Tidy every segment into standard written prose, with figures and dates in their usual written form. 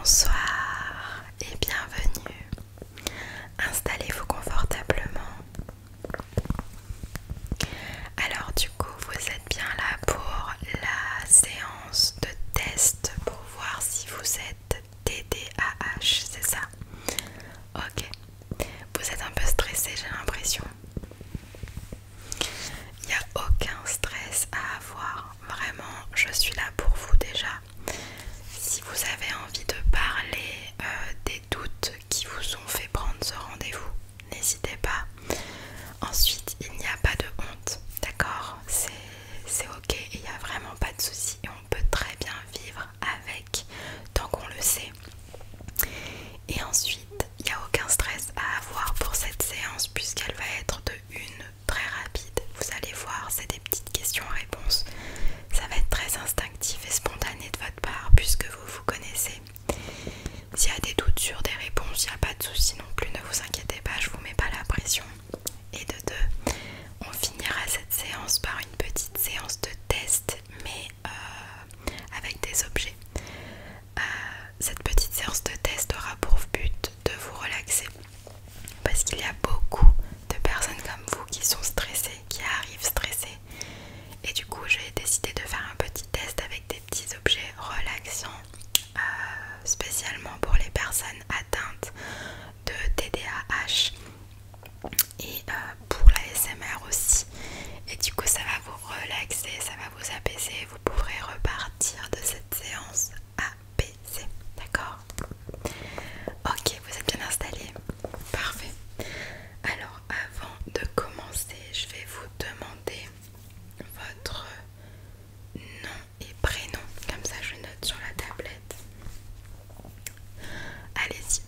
Bonsoir et bienvenue. Installez-vous confortablement. Alors du coup, vous êtes bien là pour la séance de test pour voir si vous êtes TDAH, c'est ça? Ok. Vous êtes un peu stressé, j'ai l'impression. Il n'y a aucun stress à avoir. Vraiment, je suis là pour vous déjà. Si vous avez envie de parler des doutes qui vous ont fait prendre ce rendez-vous, n'hésitez pas. Ensuite, il n'y a pas de honte, d'accord? C'est ok, il n'y a vraiment pas de souci et on peut très bien vivre avec tant qu'on le sait. Et ensuite, il n'y a aucun stress à avoir pour cette séance puisqu'elle va être de une très rapide. Vous allez voir, c'est des petites questions-réponses. Ça va être très instinctif et spontané de votre part puisque vous vous connaissez. S'il y a des doutes sur des réponses, il n'y a pas de souci non plus, ne vous inquiétez pas, je vous mets pas la pression. Et de deux, on finira cette séance par une petite séance de test mais avec des objets. Cette petite séance de test aura pour but de vous relaxer parce qu'il y a beaucoup de personnes comme vous qui sont stressées, qui arrivent stressées, et du coup j'ai décidé de faire un petit test avec des petits objets relaxants spécialement pour les personnes atteintes de TDAH et pour la l'ASMR aussi, et du coup ça va vous relaxer, ça va vous apaiser, vous pourrez repartir de cette séance apaisé, d'accord? Ok, vous êtes bien installé? Parfait. Alors avant de commencer, je vais vous demander votre nom et prénom, comme ça je note sur la tablette. Allez-y.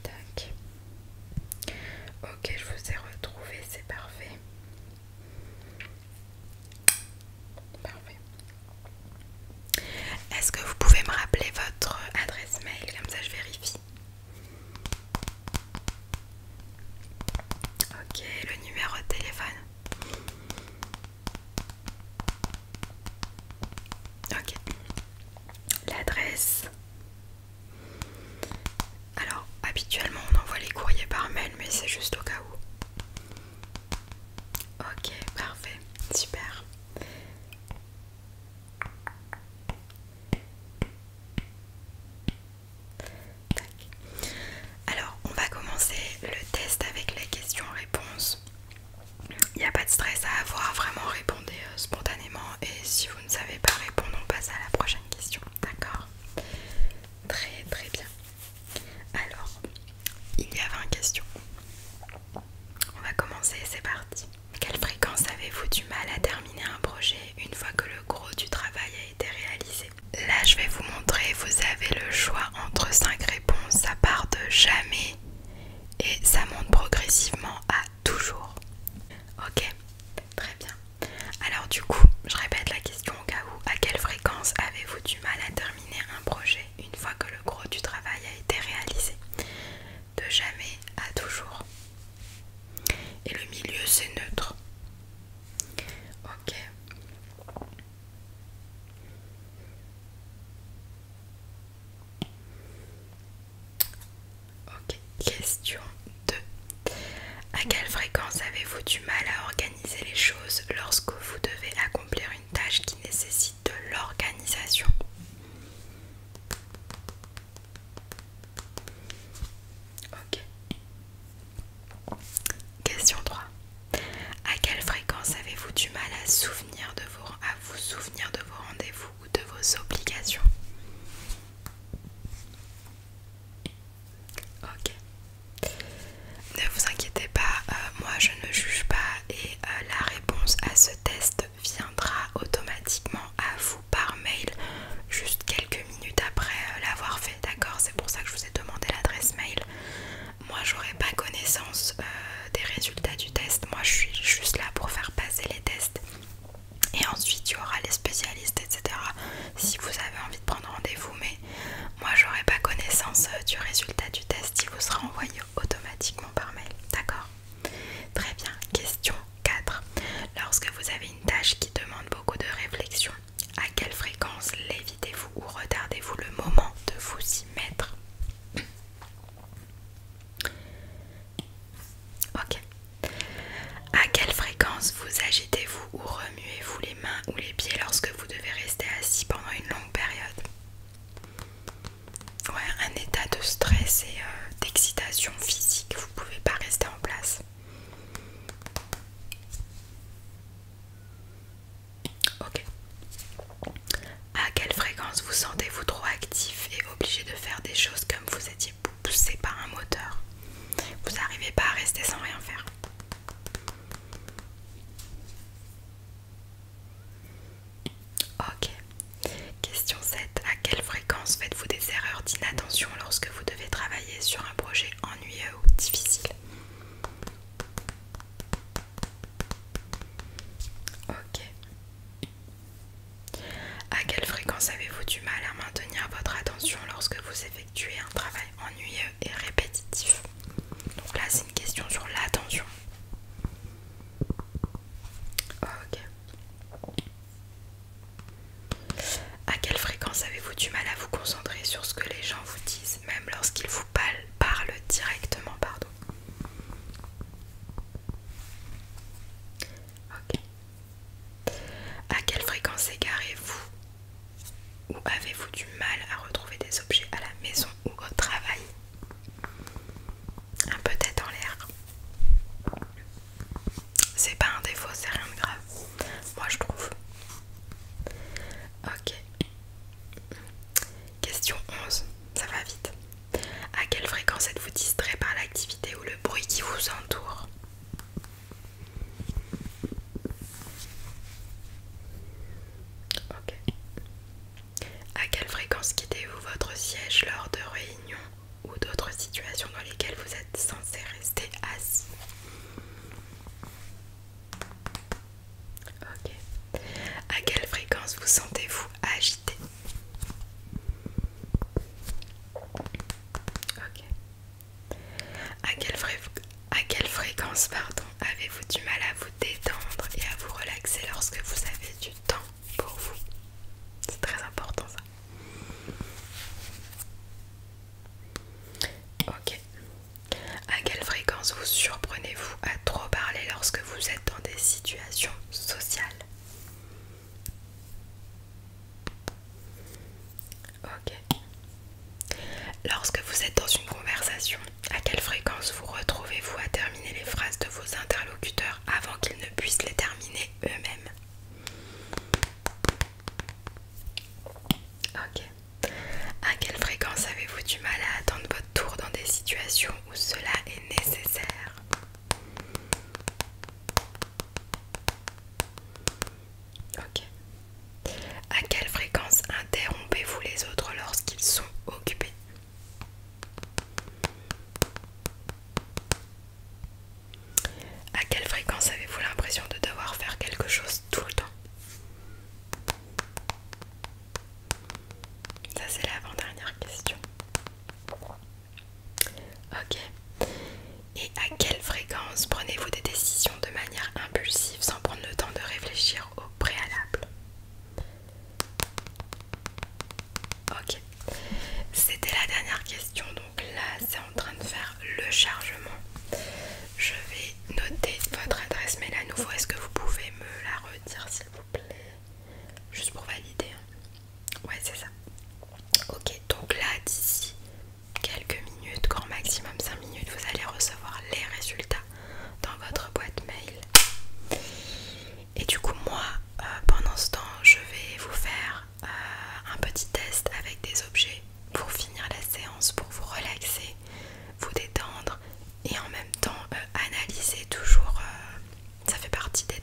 Tac. Ok, je vous ai retrouvé, c'est parfait. Parfait. Est-ce que vous pouvez me rappeler votre adresse mail, comme ça je vérifie? Ok, le numéro de téléphone. Ok. L'adresse. Alors, habituellement on envoie les courriers par mail, mais c'est juste au cas où. Ok, parfait, super. Tac. Alors, on va commencer le test avec les questions-réponses. Il n'y a pas de stress à avoir, vraiment répondez spontanément, et si vous ne savez pas répondre, on passe à la prochaine question, d'accord? Très très bien. Alors, il y a 20 questions. On va commencer, c'est parti. Quelle fréquence avez-vous du mal à terminer un projet une fois que le gros du travail a été réalisé? Là, je vais vous montrer, vous avez le choix entre 5 réponses. Ça part de jamais et ça monte progressivement à toujours. Ok, très bien. Alors du coup, je répète la question au cas où. À quelle fréquence avez-vous du mal à terminer un projet une fois que le gros du travail a été réalisé? De jamais à toujours. Et le milieu, c'est neutre. Ok. Ok. Question 2. À quelle fréquence avez-vous du mal à organiser les choses lorsque vous devez accomplir une tâche qui nécessite de l'organisation? Ok. Question 3. À quelle fréquence avez-vous du mal à vous souvenir de vos rendez-vous ou de vos obligations? Ok. Ne vous inquiétez pas, moi je ne juge pas et la réponse à ce test viendra automatiquement à vous par mail juste quelques minutes après l'avoir fait, d'accord? C'est pour ça que je vous ai demandé l'adresse mail. Moi j'aurai pas connaissance des résultats du test, moi je suis juste là pour faire passer les tests. Et ensuite il y aura les spécialistes, etc. si vous avez envie de prendre rendez-vous, mais moi j'aurai pas connaissance du résultat du test, il vous sera envoyé automatiquement par mail, d'accord? Très bien. Question 4. Lorsque vous avez une tâche qui demande beaucoup de réflexion, vous effectuez un travail ennuyeux et répétitif. Donc là c'est une question sur l'attention. Ok. À quelle fréquence avez-vous du mal à vous concentrer sur ce que les gens vous disent, même lorsqu'ils vous parlent directement, pardon. Ok. À quelle fréquence égarez-vous ou avez-vous du mal à retrouver des objets à la maison ou au travail? Un peu tête en l'air. C'est pas un défaut, c'est rien de grave. Moi je trouve. Ok. Question 11, ça va vite. À quelle fréquence êtes-vous distrait par l'activité ou le bruit qui vous entoure? Ok. À quelle fréquence quittez-vous votre siège lors de réunions ou d'autres situations dans lesquelles vous êtes censé rester assis? Ok. À quelle fréquence vous sentez-vous agité? Ok. À quelle fréquence, pardon, avez-vous du mal à vous détendre et à vous relaxer lorsque vous avez du temps pour vous? C'est très important ça. Ok. À quelle fréquence vous surprenez-vous à trop parler lorsque vous êtes dans des situations sociales? Ok. Lorsque vous êtes dans une conversation, à quelle fréquence vous retrouvez-vous à terminer les phrases de vos interlocuteurs avant qu'ils ne puissent les terminer eux-mêmes? Ok. À quelle fréquence avez-vous du mal à attendre votre tour dans des situations où cela est nécessaire? Ok. À quelle fréquence interrompez-vous les autres lorsqu'ils sont occupés? À quelle fréquence avez-vous l'impression de devoir faire quelque chose tout le temps? Ça c'est l'avant-dernière question. Ok. Et à quelle fréquence prenez-vous des décisions de manière impulsive sans prendre le temps de réfléchir au préalable? Ok. C'était la dernière question, donc là c'est en train de faire le chargement. Je vais noter votre adresse mail à nouveau. Est-ce que vous pouvez me la redire s'il vous plaît? Juste pour valider. Ouais, c'est ça. Ok, donc là d'ici quelques minutes, grand maximum 5 minutes, vous allez recevoir les résultats dans votre boîte mail. Et du coup moi, pendant ce temps, je vais vous faire un petit test avec des objets pour finir la séance, pour vous relaxer, vous détendre et en même temps analyser toujours, ça fait partie des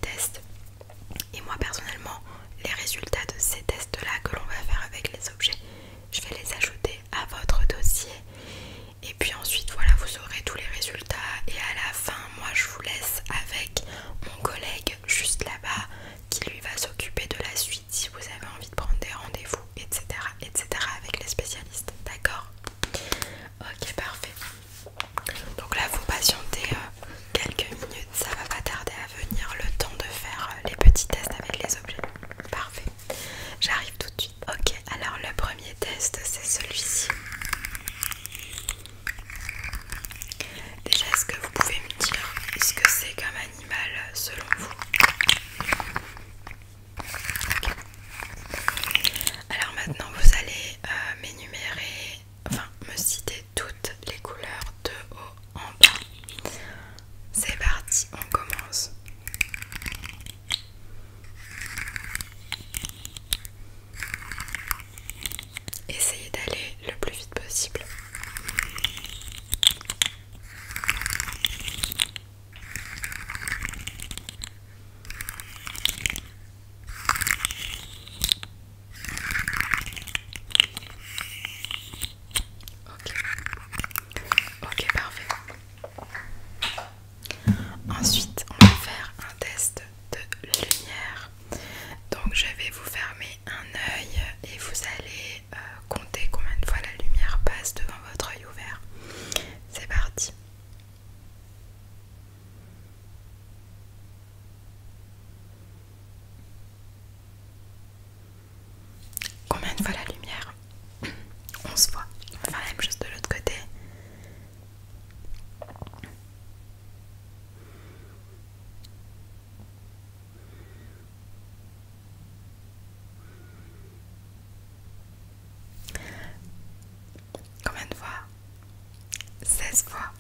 mauvaise foi.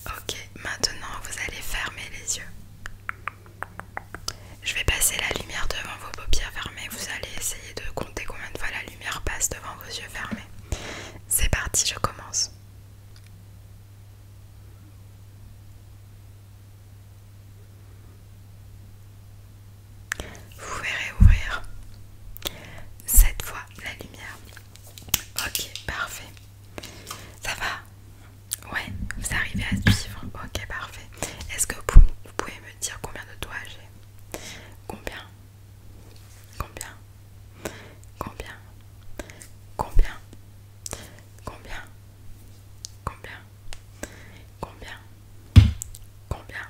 Ok, maintenant vous allez fermer les yeux. Je vais passer la lumière devant vos paupières fermées. Vous allez essayer de compter combien de fois la lumière passe devant vos yeux fermés. C'est parti, je commence. Vous verrez ouvrir 7 fois la lumière. Ok, parfait. Ça va? Ouais, vous arrivez à suivre. Ok, parfait. Est-ce que vous pouvez me dire combien de doigts j'ai? Combien? Combien? Combien? Combien? Combien? Combien? Combien? Combien?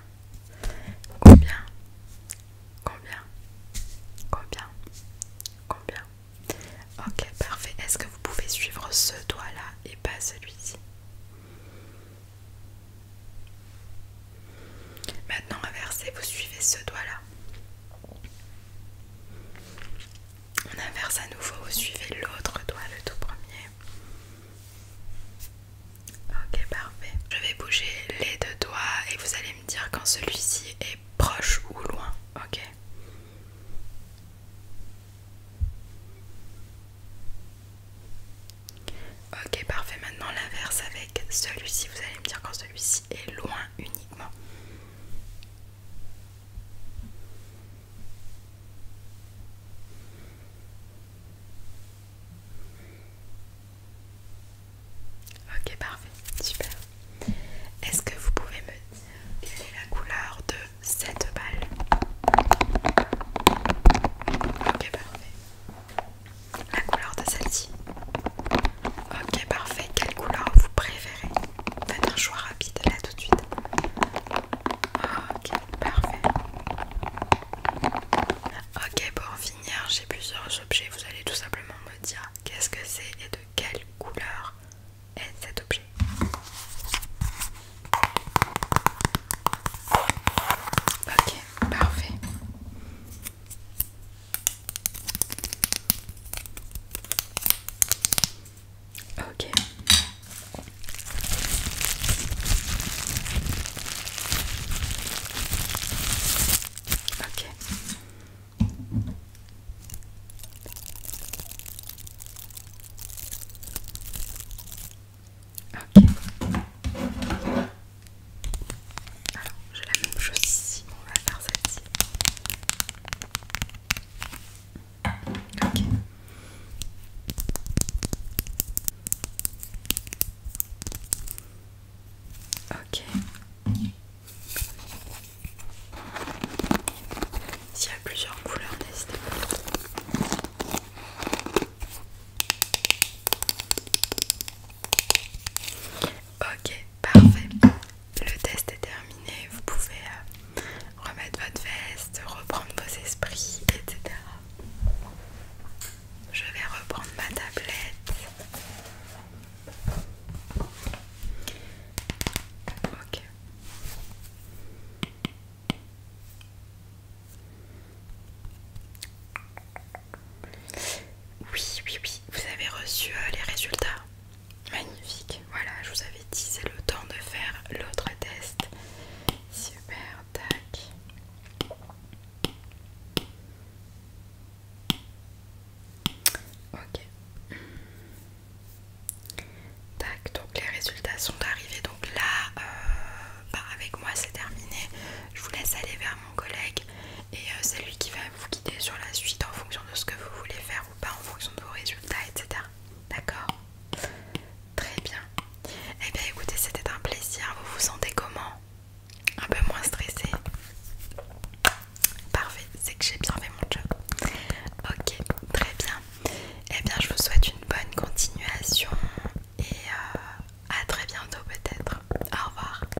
Combien? Combien? Combien? Combien? Ok, parfait. Est-ce que vous pouvez suivre ce doigt-là et pas celui-ci? Maintenant, inversez, vous suivez ce doigt-là. On inverse à nouveau, vous suivez l'autre doigt, le tout premier. Ok, parfait. Je vais bouger les deux doigts et vous allez me dire quand celui-ci est proche ou